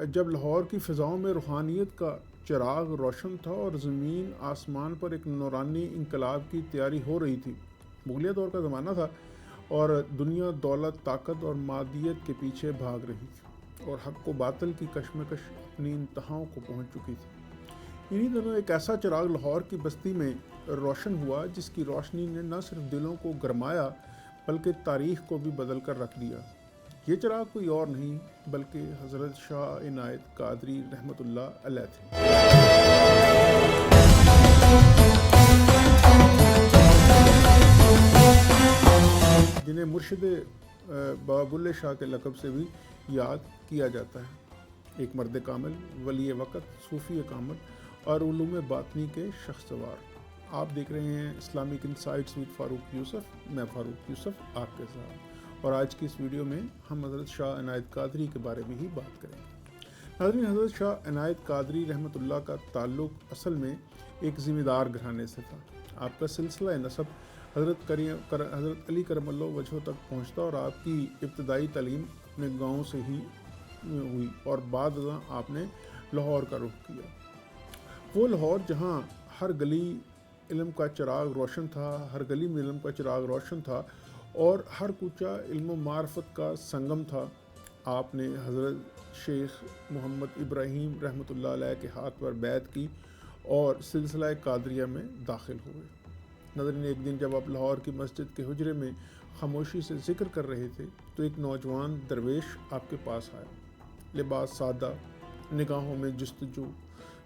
جب لاہور کی فضاؤں میں روحانیت کا چراغ روشن تھا اور زمین آسمان پر ایک نورانی انقلاب کی تیاری ہو رہی تھی۔ مغلیہ دور کا زمانہ تھا اور دنیا دولت، طاقت اور مادیت کے پیچھے بھاگ رہی تھی اور حق و باطل کی کشمکش اپنی انتہاؤں کو پہنچ چکی تھی۔ انہی دنوں ایک ایسا چراغ لاہور کی بستی میں روشن ہوا جس کی روشنی نے نہ صرف دلوں کو گرمایا بلکہ تاریخ کو بھی بدل کر رکھ دیا۔ یہ چراغ کوئی اور نہیں بلکہ حضرت شاہ عنایت قادری رحمۃ اللہ علیہ تھے۔ جنہیں مرشد بابا بلے شاہ کے لقب سے بھی یاد کیا جاتا ہے، ایک مرد کامل، ولی وقت، صوفی کامل اور علوم باطنی کے شخص وار۔ آپ دیکھ رہے ہیں اسلامک انسائٹس وتھ فاروق یوسف۔ میں فاروق یوسف آپ کے ساتھ، اور آج کی اس ویڈیو میں ہم حضرت شاہ عنایت قادری کے بارے میں ہی بات کریں گے۔ ناظرین، حضرت شاہ عنایت قادری رحمۃ اللہ کا تعلق اصل میں ایک ذمہ دار گھرانے سے تھا۔ آپ کا سلسلہ نسب حضرت علی کرم اللہ وجہہ تک پہنچتا اور آپ کی ابتدائی تعلیم اپنے گاؤں سے ہی ہوئی اور بعد ازاں آپ نے لاہور کا رخ کیا۔ وہ لاہور جہاں ہر گلی علم کا چراغ روشن تھا، ہر گلی میں علم کا چراغ روشن تھا اور ہر کوچہ علم و معرفت کا سنگم تھا، آپ نے حضرت شیخ محمد ابراہیم رحمۃ اللہ علیہ کے ہاتھ پر بیعت کی اور سلسلہ قادریہ میں داخل ہوئے۔ ناظرین، ایک دن جب آپ لاہور کی مسجد کے حجرے میں خاموشی سے ذکر کر رہے تھے تو ایک نوجوان درویش آپ کے پاس آیا، لباس سادہ، نگاہوں میں جستجو،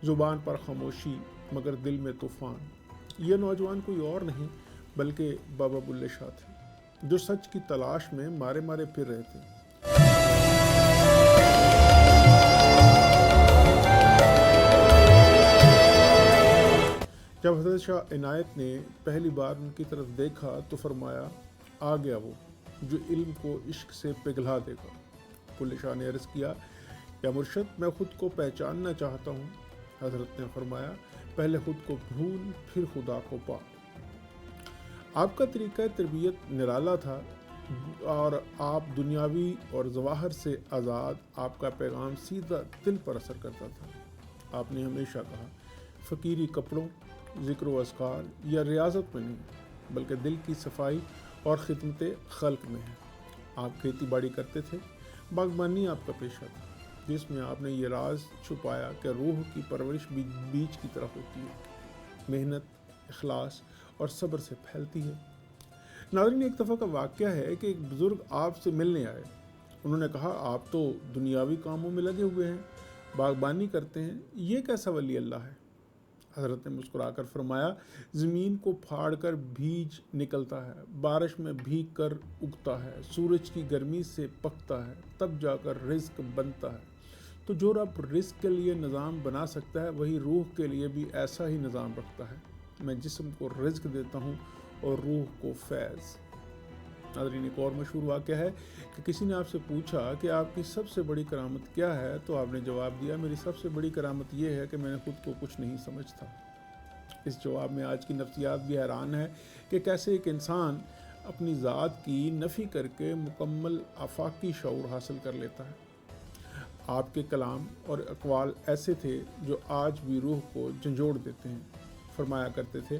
زبان پر خاموشی مگر دل میں طوفان۔ یہ نوجوان کوئی اور نہیں بلکہ بابا بلے شاہ تھے، جو سچ کی تلاش میں مارے مارے پھر رہے تھے۔ جب حضرت شاہ عنایت نے پہلی بار ان کی طرف دیکھا تو فرمایا، آ گیا وہ جو علم کو عشق سے پگھلا دے گا۔ بلے شاہ نے عرض کیا، یا مرشد، میں خود کو پہچاننا چاہتا ہوں۔ حضرت نے فرمایا، پہلے خود کو بھول پھر خدا کو پا۔ آپ کا طریقہ تربیت نرالا تھا اور آپ دنیاوی اور ظواہر سے آزاد۔ آپ کا پیغام سیدھا دل پر اثر کرتا تھا۔ آپ نے ہمیشہ کہا، فقیری کپڑوں، ذکر و اذکار یا ریاضت میں نہیں بلکہ دل کی صفائی اور خدمت خلق میں ہے۔ آپ کھیتی باڑی کرتے تھے، باغبانی آپ کا پیشہ تھا، جس میں آپ نے یہ راز چھپایا کہ روح کی پرورش بیج کی طرح ہوتی ہے، محنت، اخلاص اور صبر سے پھیلتی ہے۔ ناظرین، ایک دفعہ کا واقعہ ہے کہ ایک بزرگ آپ سے ملنے آئے۔ انہوں نے کہا، آپ تو دنیاوی کاموں میں لگے ہوئے ہیں، باغبانی کرتے ہیں، یہ کیسا ولی اللہ ہے؟ حضرت نے مسکرا کر فرمایا، زمین کو پھاڑ کر بیج نکلتا ہے، بارش میں بھیگ کر اگتا ہے، سورج کی گرمی سے پکتا ہے، تب جا کر رزق بنتا ہے۔ تو جو رب رزق کے لیے نظام بنا سکتا ہے وہی روح کے لیے بھی ایسا ہی نظام رکھتا ہے۔ میں جسم کو رزق دیتا ہوں اور روح کو فیض۔ ناظرین، ایک اور مشہور واقعہ ہے کہ کسی نے آپ سے پوچھا کہ آپ کی سب سے بڑی کرامت کیا ہے، تو آپ نے جواب دیا، میری سب سے بڑی کرامت یہ ہے کہ میں نے خود کو کچھ نہیں سمجھتا۔ اس جواب میں آج کی نفسیات بھی حیران ہے کہ کیسے ایک انسان اپنی ذات کی نفی کر کے مکمل آفاقی شعور حاصل کر لیتا ہے۔ آپ کے کلام اور اقوال ایسے تھے جو آج بھی روح کو جھنجھوڑ دیتے ہیں۔ فرمایا کرتے تھے،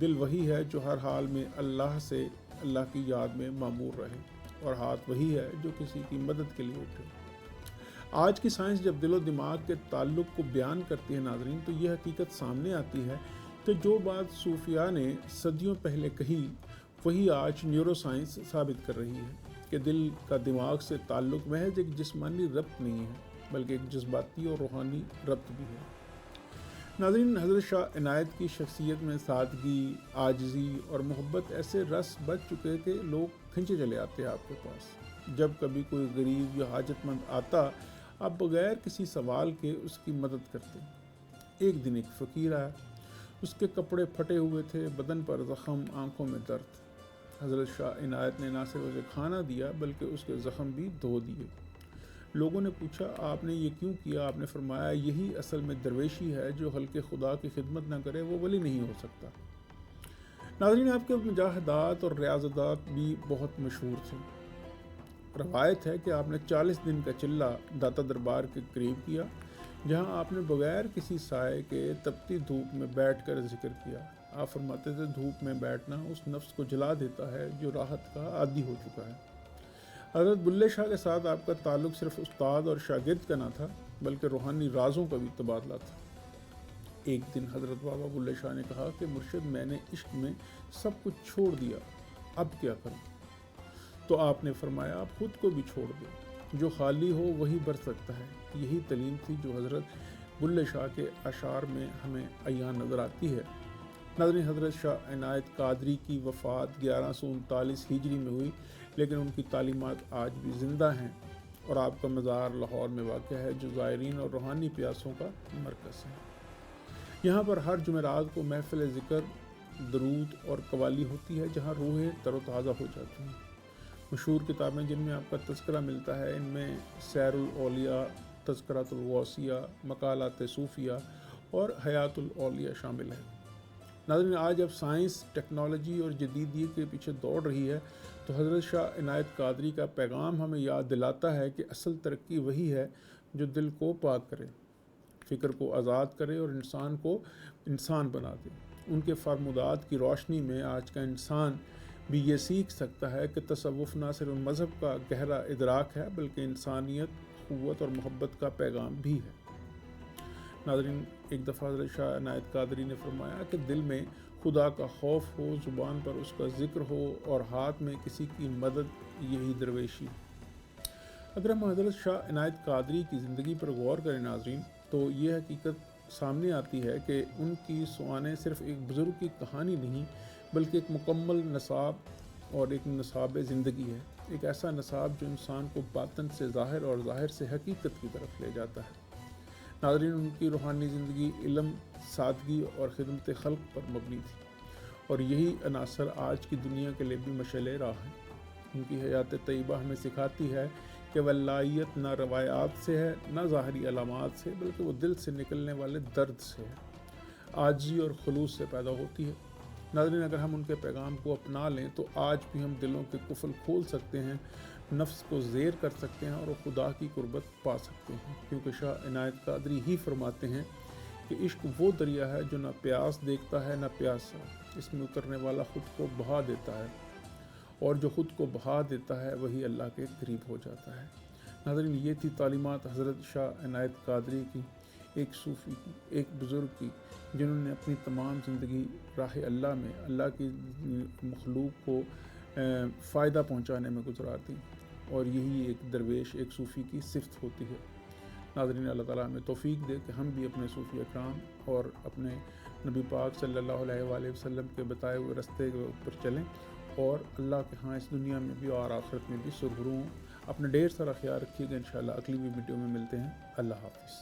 دل وہی ہے جو ہر حال میں اللہ کی یاد میں معمور رہے، اور ہاتھ وہی ہے جو کسی کی مدد کے لیے اٹھے۔ آج کی سائنس جب دل و دماغ کے تعلق کو بیان کرتی ہے ناظرین، تو یہ حقیقت سامنے آتی ہے کہ جو بات صوفیاء نے صدیوں پہلے کہی وہی آج نیورو سائنس ثابت کر رہی ہے کہ دل کا دماغ سے تعلق محض ایک جسمانی ربط نہیں ہے بلکہ ایک جذباتی اور روحانی ربط بھی ہے۔ ناظرین، حضرت شاہ عنایت کی شخصیت میں سادگی، عاجزی اور محبت ایسے رس بچ چکے کہ لوگ کھنچے چلے آتے آپ کے پاس۔ جب کبھی کوئی غریب یا حاجت مند آتا، آپ بغیر کسی سوال کے اس کی مدد کرتے۔ ایک دن ایک فقیر آیا، اس کے کپڑے پھٹے ہوئے تھے، بدن پر زخم، آنکھوں میں درد۔ حضرت شاہ عنایت نے نہ صرف اسے کھانا دیا بلکہ اس کے زخم بھی دھو دیے۔ لوگوں نے پوچھا، آپ نے یہ کیوں کیا؟ آپ نے فرمایا، یہی اصل میں درویشی ہے، جو خلق خدا کی خدمت نہ کرے وہ ولی نہیں ہو سکتا۔ ناظرین، آپ کے مجاہدات اور ریاضتات بھی بہت مشہور تھے۔ روایت ہے کہ آپ نے 40 دن کا چلہ داتا دربار کے قریب کیا، جہاں آپ نے بغیر کسی سائے کے تپتی دھوپ میں بیٹھ کر ذکر کیا۔ آپ فرماتے تھے دھوپ میں بیٹھنا اس نفس کو جلا دیتا ہے جو راحت کا عادی ہو چکا ہے۔ حضرت بلے شاہ کے ساتھ آپ کا تعلق صرف استاد اور شاگرد کا نہ تھا بلکہ روحانی رازوں کا بھی تبادلہ تھا۔ ایک دن حضرت بابا بلے شاہ نے کہا کہ مرشد، میں نے عشق میں سب کچھ چھوڑ دیا، اب کیا کروں؟ تو آپ نے فرمایا آپ خود کو بھی چھوڑ دو، جو خالی ہو وہی بر سکتا ہے۔ یہی تعلیم تھی جو حضرت بلے شاہ کے اشعار میں ہمیں عیاں نظر آتی ہے۔ ناظرین، حضرت شاہ عنایت قادری کی وفات 1139 ہجری میں ہوئی، لیکن ان کی تعلیمات آج بھی زندہ ہیں اور آپ کا مزار لاہور میں واقع ہے، جو زائرین اور روحانی پیاسوں کا مرکز ہے۔ یہاں پر ہر جمعرات کو محفل ذکر، درود اور قوالی ہوتی ہے، جہاں روحیں تر و تازہ ہو جاتی ہیں۔ مشہور کتابیں جن میں آپ کا تذکرہ ملتا ہے، ان میں سیر الاولیاء، تذکرۃ الغوثیہ، مقالات صوفیہ اور حیات الاولیاء شامل ہے۔ ناظرین، آج اب سائنس، ٹیکنالوجی اور جدیدیت کے پیچھے دوڑ رہی ہے، تو حضرت شاہ عنایت قادری کا پیغام ہمیں یاد دلاتا ہے کہ اصل ترقی وہی ہے جو دل کو پاک کرے، فکر کو آزاد کرے اور انسان کو انسان بنا دے۔ ان کے فرمودات کی روشنی میں آج کا انسان بھی یہ سیکھ سکتا ہے کہ تصوف نہ صرف مذہب کا گہرا ادراک ہے بلکہ انسانیت، قوت اور محبت کا پیغام بھی ہے۔ ناظرین، ایک دفعہ حضرت شاہ عنایت قادری نے فرمایا کہ دل میں خدا کا خوف ہو، زبان پر اس کا ذکر ہو اور ہاتھ میں کسی کی مدد، یہی درویشی۔ اگر ہم حضرت شاہ عنایت قادری کی زندگی پر غور کریں ناظرین، تو یہ حقیقت سامنے آتی ہے کہ ان کی سوانح صرف ایک بزرگ کی کہانی نہیں بلکہ ایک مکمل نصاب اور ایک نصاب زندگی ہے، ایک ایسا نصاب جو انسان کو باطن سے ظاہر اور ظاہر سے حقیقت کی طرف لے جاتا ہے۔ ناظرین، ان کی روحانی زندگی علم، سادگی اور خدمت خلق پر مبنی تھی، اور یہی عناصر آج کی دنیا کے لیے بھی مشعل راہ ہیں۔ ان کی حیات طیبہ ہمیں سکھاتی ہے کہ ولایت نہ روایات سے ہے، نہ ظاہری علامات سے، بلکہ وہ دل سے نکلنے والے درد سے ہے، عاجزی اور خلوص سے پیدا ہوتی ہے۔ ناظرین، اگر ہم ان کے پیغام کو اپنا لیں تو آج بھی ہم دلوں کے قفل کھول سکتے ہیں، نفس کو زیر کر سکتے ہیں اور خدا کی قربت پا سکتے ہیں، کیونکہ شاہ عنایت قادری ہی فرماتے ہیں کہ عشق وہ دریا ہے جو نہ پیاس دیکھتا ہے نہ پیاسا، اس میں اترنے والا خود کو بہا دیتا ہے، اور جو خود کو بہا دیتا ہے وہی اللہ کے قریب ہو جاتا ہے۔ ناظرین، یہ تھی تعلیمات حضرت شاہ عنایت قادری کی، ایک صوفی کی، ایک بزرگ کی، جنہوں نے اپنی تمام زندگی راہ اللہ میں اللہ کی مخلوق کو فائدہ پہنچانے میں گزار دی، اور یہی ایک درویش، ایک صوفی کی صفت ہوتی ہے۔ ناظرین، اللہ تعالیٰ ہمیں توفیق دے کہ ہم بھی اپنے صوفی اکرام اور اپنے نبی پاک صلی اللہ علیہ وآلہ وسلم کے بتائے ہوئے راستے کے اوپر چلیں، اور اللہ کے ہاں اس دنیا میں بھی اور آخرت میں بھی سرخرو ہوں۔ اپنا ڈھیر سارا خیال رکھیے گا، انشاءاللہ اگلی ویڈیو میں ملتے ہیں۔ اللہ حافظ۔